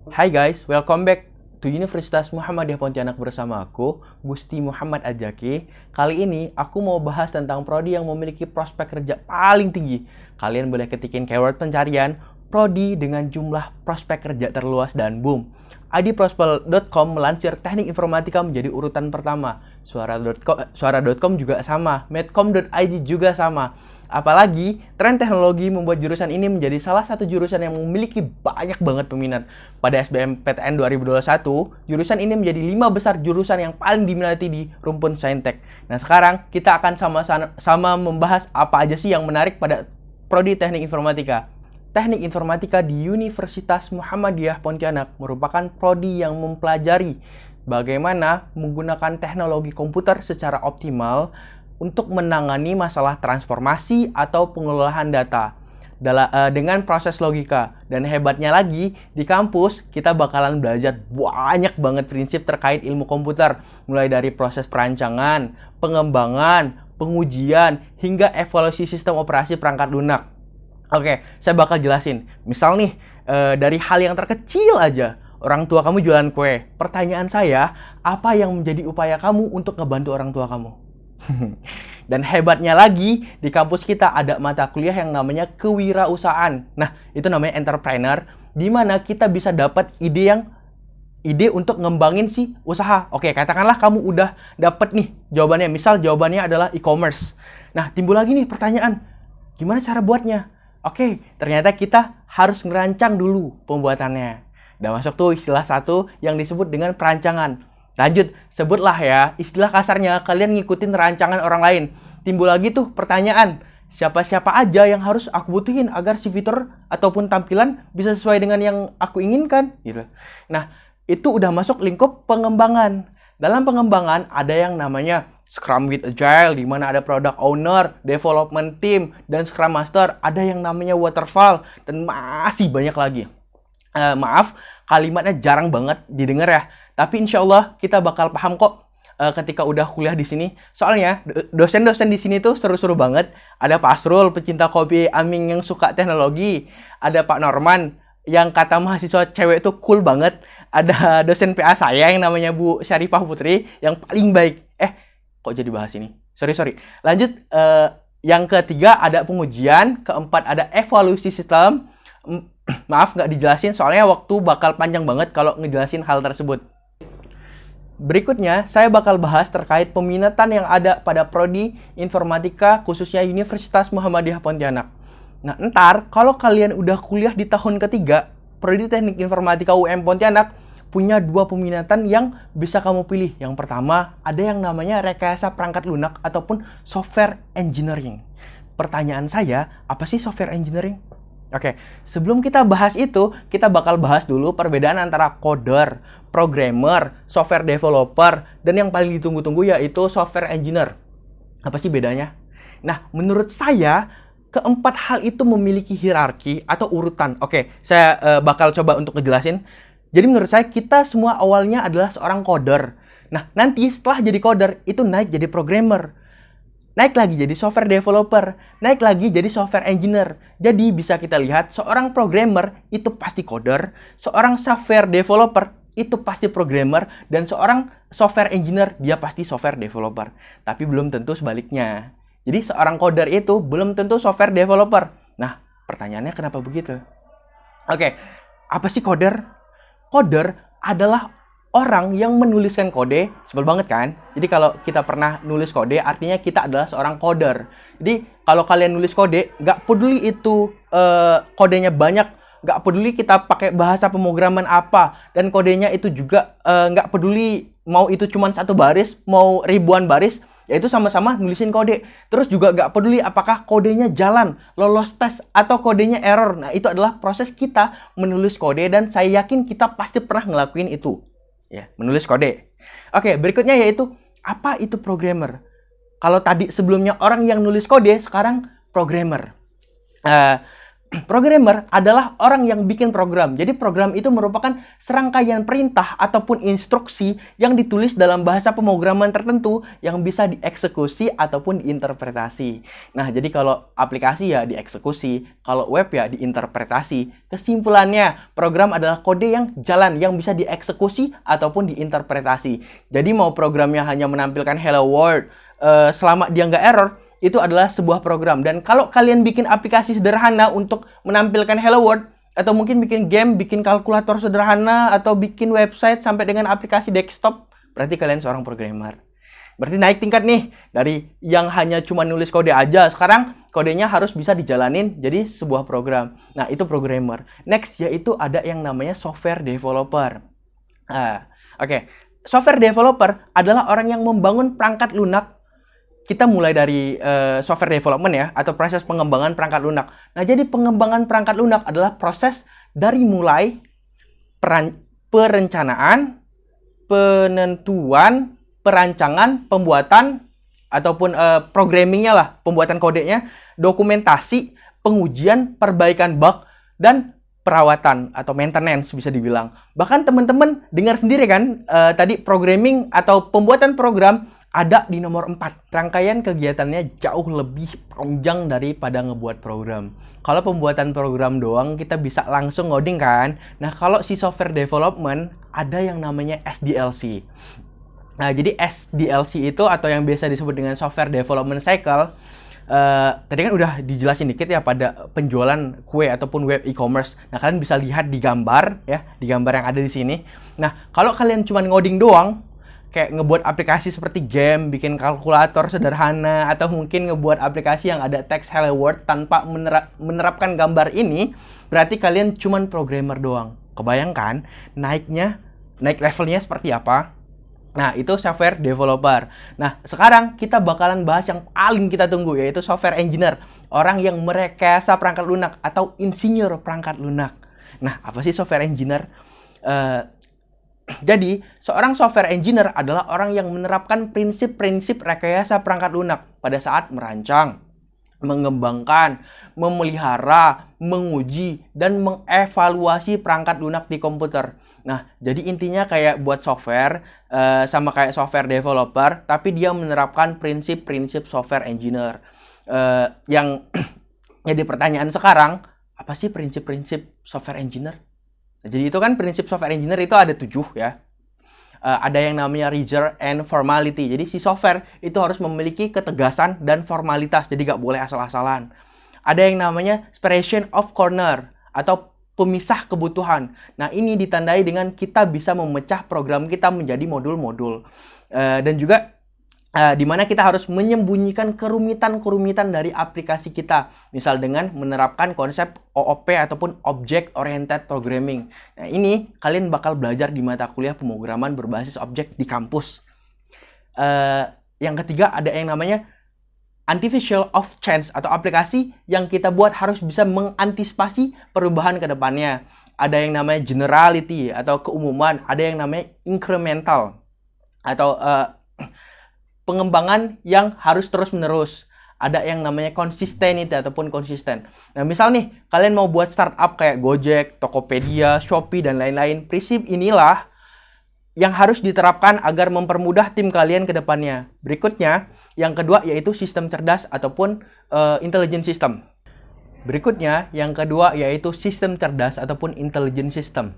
Hai guys, welcome back to Universitas Muhammadiyah Pontianak bersama aku, Gusti Muhammad Ajaki. Kali ini aku mau bahas tentang prodi yang memiliki prospek kerja paling tinggi. Kalian boleh ketikin keyword pencarian, prodi dengan jumlah prospek kerja terluas dan boom. idprospel.com melansir teknik informatika menjadi urutan pertama. Suara.com juga sama, medcom.id juga sama. Apalagi, tren teknologi membuat jurusan ini menjadi salah satu jurusan yang memiliki banyak banget peminat. Pada SBMPTN 2021, jurusan ini menjadi 5 besar jurusan yang paling diminati di rumpun Saintek. Nah, sekarang kita akan sama-sama membahas apa aja sih yang menarik pada prodi Teknik Informatika. Teknik Informatika di Universitas Muhammadiyah Pontianak merupakan prodi yang mempelajari bagaimana menggunakan teknologi komputer secara optimal untuk menangani masalah transformasi atau pengelolaan data dengan proses logika. Dan hebatnya lagi, di kampus kita bakalan belajar banyak banget prinsip terkait ilmu komputer, mulai dari proses perancangan, pengembangan, pengujian, hingga evaluasi sistem operasi perangkat lunak. Oke, saya bakal jelasin. Misal nih, dari hal yang terkecil aja, orang tua kamu jualan kue. Pertanyaan saya, apa yang menjadi upaya kamu untuk ngebantu orang tua kamu? Dan hebatnya lagi, di kampus kita ada mata kuliah yang namanya kewirausahaan. Nah, itu namanya entrepreneur, di mana kita bisa dapat ide untuk ngembangin si usaha. Oke, katakanlah kamu udah dapat nih jawabannya. Misal jawabannya adalah e-commerce. Nah, timbul lagi nih pertanyaan, gimana cara buatnya? Oke, ternyata kita harus ngerancang dulu pembuatannya. Dan masuk tuh istilah satu yang disebut dengan perancangan. Lanjut, sebutlah ya, istilah kasarnya kalian ngikutin rancangan orang lain. Timbul lagi tuh pertanyaan, siapa-siapa aja yang harus aku butuhin agar si fitur ataupun tampilan bisa sesuai dengan yang aku inginkan gitu. Nah, itu udah masuk lingkup pengembangan. Dalam pengembangan ada yang namanya Scrum with Agile, di mana ada product owner, development team, dan Scrum Master. Ada yang namanya Waterfall, dan masih banyak lagi. Maaf, kalimatnya jarang banget didengar ya. Tapi insya Allah kita bakal paham kok ketika udah kuliah di sini. Soalnya dosen-dosen di sini tuh seru-seru banget. Ada Pak Asrul, pecinta kopi Aming yang suka teknologi. Ada Pak Norman, yang kata mahasiswa cewek tuh cool banget. Ada dosen PA saya yang namanya Bu Syarifah Putri, yang paling baik. Kok jadi bahas ini? Sorry. Lanjut, yang ketiga ada pengujian. Keempat ada evaluasi sistem. Maaf nggak dijelasin soalnya waktu bakal panjang banget kalau ngejelasin hal tersebut. Berikutnya, saya bakal bahas terkait peminatan yang ada pada prodi informatika khususnya Universitas Muhammadiyah Pontianak. Nah, ntar kalau kalian udah kuliah di tahun ketiga, prodi Teknik Informatika UM Pontianak punya 2 peminatan yang bisa kamu pilih. Yang pertama, ada yang namanya rekayasa perangkat lunak ataupun software engineering. Pertanyaan saya, apa sih software engineering? Oke, sebelum kita bahas itu, kita bakal bahas dulu perbedaan antara coder, programmer, software developer, dan yang paling ditunggu-tunggu yaitu software engineer. Apa sih bedanya? Nah, menurut saya, keempat hal itu memiliki hierarki atau urutan. Oke, saya bakal coba untuk ngejelasin. Jadi menurut saya, kita semua awalnya adalah seorang coder. Nah, nanti setelah jadi coder, itu naik jadi programmer. Naik lagi jadi software developer, naik lagi jadi software engineer. Jadi bisa kita lihat seorang programmer itu pasti coder, seorang software developer itu pasti programmer, dan seorang software engineer dia pasti software developer. Tapi belum tentu sebaliknya. Jadi seorang coder itu belum tentu software developer. Nah, pertanyaannya kenapa begitu? Oke, apa sih coder? Coder adalah orang yang menuliskan kode. Sebel banget kan? Jadi kalau kita pernah nulis kode, artinya kita adalah seorang coder. Jadi kalau kalian nulis kode, nggak peduli itu kodenya banyak, nggak peduli kita pakai bahasa pemrograman apa, dan kodenya itu juga nggak peduli mau itu cuma 1 baris, mau ribuan baris, yaitu sama-sama nulisin kode. Terus juga nggak peduli apakah kodenya jalan, lolos tes, atau kodenya error. Nah, itu adalah proses kita menulis kode, dan saya yakin kita pasti pernah ngelakuin itu. Ya, menulis kode. Oke, berikutnya yaitu apa itu programmer? Kalau tadi sebelumnya orang yang nulis kode, sekarang programmer. Programmer adalah orang yang bikin program. Jadi program itu merupakan serangkaian perintah ataupun instruksi yang ditulis dalam bahasa pemrograman tertentu yang bisa dieksekusi ataupun diinterpretasi. Nah, jadi kalau aplikasi ya dieksekusi, kalau web ya diinterpretasi. Kesimpulannya, program adalah kode yang jalan yang bisa dieksekusi ataupun diinterpretasi. Jadi mau programnya hanya menampilkan hello world, selama dia nggak error, itu adalah sebuah program. Dan kalau kalian bikin aplikasi sederhana untuk menampilkan hello world, atau mungkin bikin game, bikin kalkulator sederhana, atau bikin website sampai dengan aplikasi desktop, berarti kalian seorang programmer. Berarti naik tingkat nih, dari yang hanya cuma nulis kode aja, sekarang kodenya harus bisa dijalanin jadi sebuah program. Nah, itu programmer. Next, yaitu ada yang namanya software developer. Oke. Software developer adalah orang yang membangun perangkat lunak. Kita mulai dari software development ya, atau proses pengembangan perangkat lunak. Nah, jadi pengembangan perangkat lunak adalah proses dari mulai perencanaan, penentuan, perancangan, pembuatan, ataupun programmingnya lah, pembuatan kodenya, dokumentasi, pengujian, perbaikan bug, dan perawatan atau maintenance bisa dibilang. Bahkan teman-teman dengar sendiri kan, tadi programming atau pembuatan program ada di nomor 4. Rangkaian kegiatannya jauh lebih panjang daripada ngebuat program. Kalau pembuatan program doang, kita bisa langsung ngoding kan? Nah, kalau si software development, ada yang namanya SDLC. Nah, jadi SDLC itu, atau yang biasa disebut dengan software development cycle, tadi kan udah dijelasin dikit ya pada penjualan kue ataupun web e-commerce. Nah, kalian bisa lihat di gambar ya, di gambar yang ada di sini. Nah, kalau kalian cuma ngoding doang, kayak ngebuat aplikasi seperti game, bikin kalkulator sederhana, atau mungkin ngebuat aplikasi yang ada teks hello world tanpa menerapkan gambar ini, berarti kalian cuman programmer doang. Kebayangkan naik levelnya seperti apa? Nah, itu software developer. Nah, sekarang kita bakalan bahas yang paling kita tunggu, yaitu software engineer. Orang yang merekayasa perangkat lunak atau insinyur perangkat lunak. Nah, apa sih software engineer? Jadi, seorang software engineer adalah orang yang menerapkan prinsip-prinsip rekayasa perangkat lunak pada saat merancang, mengembangkan, memelihara, menguji, dan mengevaluasi perangkat lunak di komputer. Nah, jadi intinya kayak buat software, sama kayak software developer, tapi dia menerapkan prinsip-prinsip software engineer. Yang jadi pertanyaan sekarang, apa sih prinsip-prinsip software engineer? Nah, jadi itu kan prinsip software engineer itu ada 7 ya. Ada yang namanya rigor and formality. Jadi si software itu harus memiliki ketegasan dan formalitas. Jadi nggak boleh asal-asalan. Ada yang namanya separation of corner atau pemisah kebutuhan. Nah, ini ditandai dengan kita bisa memecah program kita menjadi modul-modul. Dan juga di mana kita harus menyembunyikan kerumitan-kerumitan dari aplikasi kita. Misal dengan menerapkan konsep OOP ataupun Object Oriented Programming. Nah, ini kalian bakal belajar di mata kuliah pemrograman berbasis objek di kampus. Yang ketiga ada yang namanya Artificial of Change atau aplikasi yang kita buat harus bisa mengantisipasi perubahan ke depannya. Ada yang namanya generality atau keumuman. Ada yang namanya incremental atau pengembangan yang harus terus-menerus. Ada yang namanya consistency ataupun konsisten. Nah, misal nih, kalian mau buat startup kayak Gojek, Tokopedia, Shopee, dan lain-lain. Prinsip inilah yang harus diterapkan agar mempermudah tim kalian ke depannya. Berikutnya, yang kedua yaitu sistem cerdas ataupun intelligent system. Berikutnya, yang kedua yaitu sistem cerdas ataupun intelligent system.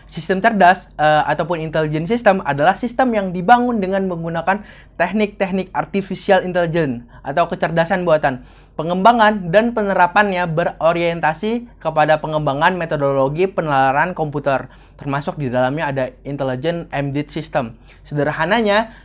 Sistem cerdas ataupun intelligent system adalah sistem yang dibangun dengan menggunakan teknik-teknik artificial intelligence atau kecerdasan buatan. Pengembangan dan penerapannya berorientasi kepada pengembangan metodologi penalaran komputer, termasuk di dalamnya ada intelligent embedded system. Sederhananya,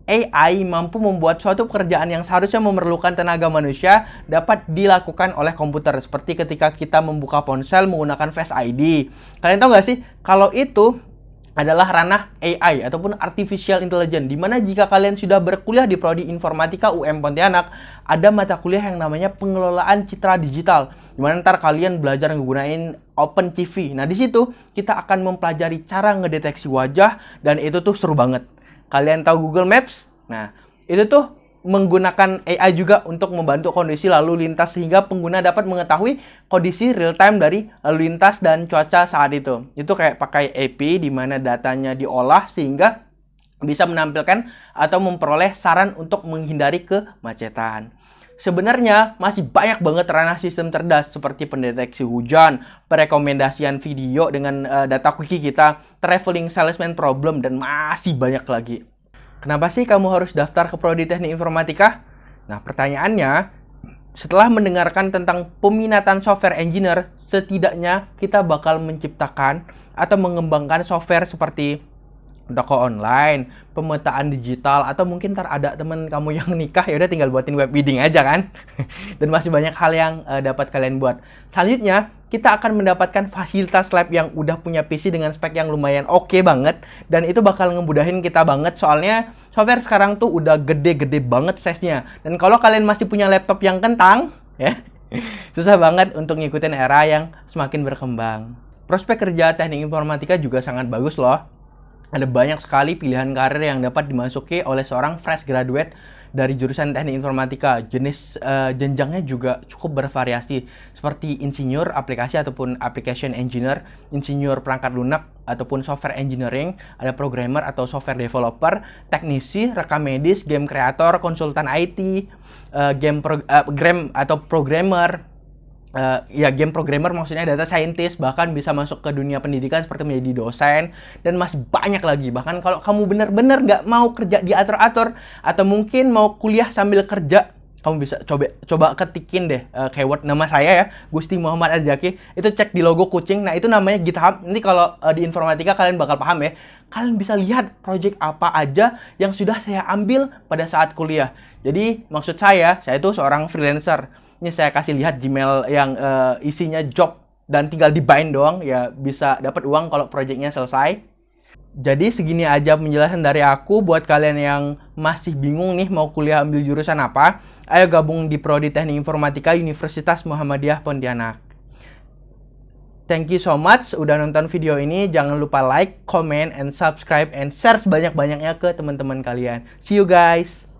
AI mampu membuat suatu pekerjaan yang seharusnya memerlukan tenaga manusia dapat dilakukan oleh komputer. Seperti ketika kita membuka ponsel menggunakan Face ID. Kalian tahu nggak sih, kalau itu adalah ranah AI ataupun Artificial Intelligence. Dimana jika kalian sudah berkuliah di Prodi Informatika UM Pontianak, ada mata kuliah yang namanya pengelolaan citra digital. Dimana ntar kalian belajar menggunakan OpenCV. Nah, di situ kita akan mempelajari cara ngedeteksi wajah dan itu tuh seru banget. Kalian tahu Google Maps? Nah, itu tuh menggunakan AI juga untuk membantu kondisi lalu lintas sehingga pengguna dapat mengetahui kondisi real time dari lalu lintas dan cuaca saat itu. Itu kayak pakai API di mana datanya diolah sehingga bisa menampilkan atau memperoleh saran untuk menghindari kemacetan. Sebenarnya masih banyak banget ranah sistem cerdas seperti pendeteksi hujan, perekomendasian video dengan data quickie kita, traveling salesman problem, dan masih banyak lagi. Kenapa sih kamu harus daftar ke Prodi Teknik Informatika? Nah, pertanyaannya, setelah mendengarkan tentang peminatan software engineer, setidaknya kita bakal menciptakan atau mengembangkan software seperti toko online, pemetaan digital, atau mungkin ntar ada temen kamu yang nikah, ya udah tinggal buatin web bidding aja kan. Dan masih banyak hal yang dapat kalian buat. Selanjutnya, kita akan mendapatkan fasilitas lab yang udah punya PC dengan spek yang lumayan oke banget, dan itu bakal ngemudahin kita banget soalnya software sekarang tuh udah gede-gede banget size-nya. Dan kalau kalian masih punya laptop yang kentang, ya susah banget untuk ngikutin era yang semakin berkembang. Prospek kerja teknik informatika juga sangat bagus loh. Ada banyak sekali pilihan karir yang dapat dimasuki oleh seorang fresh graduate dari jurusan teknik informatika. Jenis jenjangnya juga cukup bervariasi, seperti insinyur aplikasi ataupun application engineer, insinyur perangkat lunak ataupun software engineering, ada programmer atau software developer, teknisi, rekam medis, game creator, konsultan IT, game atau programmer. Game programmer maksudnya data scientist, bahkan bisa masuk ke dunia pendidikan seperti menjadi dosen, dan masih banyak lagi. Bahkan kalau kamu benar-benar nggak mau kerja diatur-atur atau mungkin mau kuliah sambil kerja, kamu bisa coba ketikin deh keyword nama saya ya, Gusti Muhammad Aljaki. Itu cek di logo kucing. Nah, itu namanya GitHub. Nanti kalau di informatika kalian bakal paham ya. Kalian bisa lihat project apa aja yang sudah saya ambil pada saat kuliah. Jadi maksud saya itu seorang freelancer. Ini saya kasih lihat Gmail yang isinya job dan tinggal dibind doang, ya bisa dapat uang kalau projectnya selesai. Jadi segini aja penjelasan dari aku buat kalian yang masih bingung nih mau kuliah ambil jurusan apa. Ayo gabung di Prodi Teknik Informatika Universitas Muhammadiyah Pontianak. Thank you so much udah nonton video ini. Jangan lupa like, comment, and subscribe, and share sebanyak-banyaknya ke teman-teman kalian. See you guys!